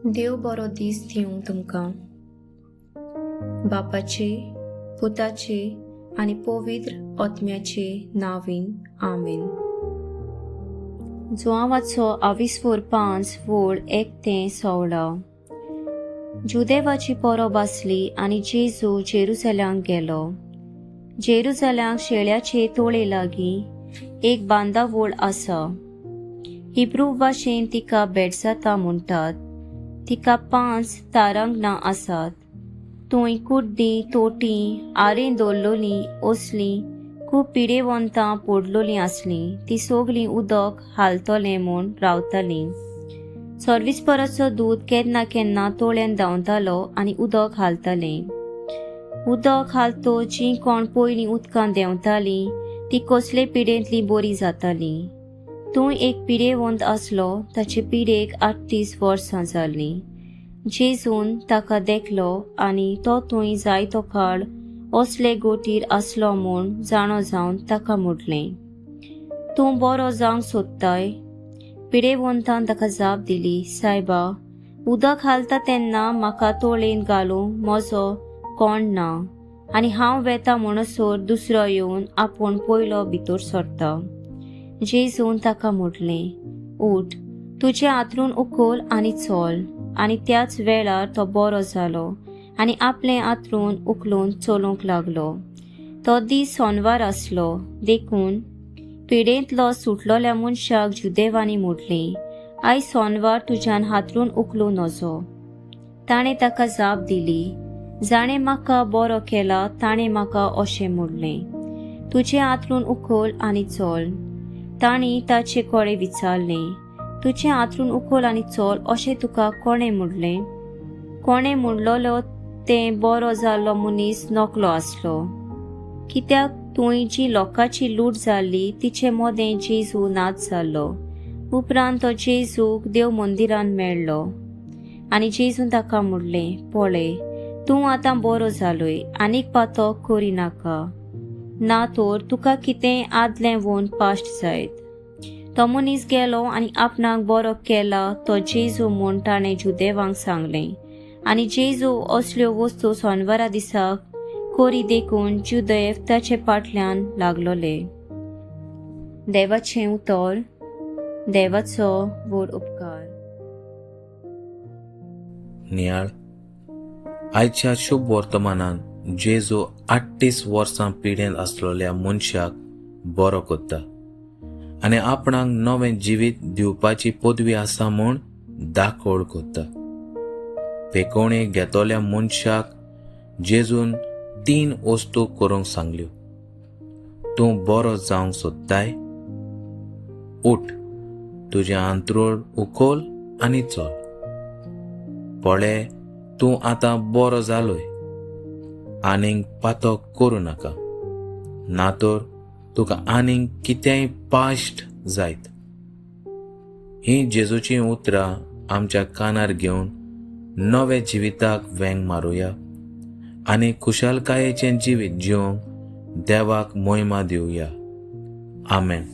देव बरो दीस दिवं तुमकां. बापाचे, पुताचे आनी पवित्र आत्म्याचे नांवीन आमेन. जुआंवाचो 22:5 वोळ 1-16. जुदेवाची परब आसली आनी जेजू जेरुसलेमाक गेलो. जेरुसलेमाक शेळ्याचे तोळे लागीं एक बांदावळ आसा. हिब्रू भाशेन तिका बेटसाता म्हणटात. तिका 5 तारांगणां आसात. थंय कुड्डी, तोटी, आरें दवरलोलीं असलीं खूब पिडेवंतां पडलोलीं आसलीं. ती सगळीं उदक हालतलें म्हूण रावतालीं. सर्विस्पराचो दूत केन्ना केन्ना तोळ्यान धांवतालो आनी उदक हालतालें. उदक हालतो जीं कोण पयलीं उदकांत देंवतालीं ती कसले पिडेंतलीं बरी जातालीं. थंय एक पिडेवंत आसलो. ताचे पिडेक 38 वर्सां जालीं. जेजून ताका देखलो आनी तो थंय जायतो काळ असले गोटीर आसलो म्हूण जाणो जावन ताका म्हणलें, तूं बरो जावंक सोदताय? पिडेवंतान ताका जाप दिली, सायबा, उदक हालता तेन्ना म्हाका तोळेन घालूंक म्हजो कोण ना आनी हांव वेता म्हणसर दुसरो येवन आपूण पयलो भितर सरता. जेजून ताका म्हणलें, उठ, तुजे आंतरून उखल आनी चल. आनी त्याच वेळार तो बरो जालो आनी आपलें आंतरून उखलून चलूंक लागलो. तो दीस सोनवार आसलो. देखून पिडेंतलो सुटलोल्या मनशाक जुदेवांनी म्हणलें, आयज सोनवार तुज्यान हातरून उखलूं नजो. ताणें ताका जाप दिली, जाणें म्हाका बरो केला ताणें म्हाका अशें म्हणलें, तुजें आंतरून उखल आनी चल. तांणी ताचे कडेन विचारलें, तुजें आंतरून उखल आनी चल अशें तुका कोणें म्हणलें? कोणें म्हणलोलो तें बरो जाल्लो मनीस नकलो आसलो. कित्याक थंय जी लोकांची लूट जाल्ली तिचे मोदें जेजू नाच जाल्लो. उपरांत तो जेजूक देव मंदिरांत मेळ्ळो आनी जेजून ताका म्हणलें, पळय, तूं आतां बरो जालोय, आनीक पातक करिनाका, ना तर तुका कितें आदलें व्हरून पाश्ट जायत. तो मनीस गेलो आनी आपणाक बरो केला तो जेजू म्हूण ताणें जुदेवांक सांगलें. आनी जेजू असल्यो वस्तू सोनवारा दिसाक करी देखून जुदेव ताचे फाटल्यान लागलोले. देवाचें उतर. देवाचो व्हड उपकार. नियाळ. आयच्या शुभ वर्तमानान जेजू 38 वर्सां पिडेंत आसलोल्या मनशाक बरो करता आनी आपणाक नवें जिवीत दिवपाची पदवी आसा म्हूण दाखोळ करता. पेकोवणी घेतोल्या मनशाक जेजून 3 वस्तू करूंक सांगल्यो. तूं बरो जावंक सोदताय? उठ, तुजें आंतरूण उखल आनी चल. पळय, तूं आतां बरो जालोय, आनीक पातक करूं नाका, ना तर तुका आनीक कितेंय पाश्ट जायत. ही जेजूची उतरां आमच्या कानार घेवन नवे जिविताक वेंग मारुया आनी खुशालकायेचें जिवीत जिवंक देवाक महिमा दिवया. आमेन.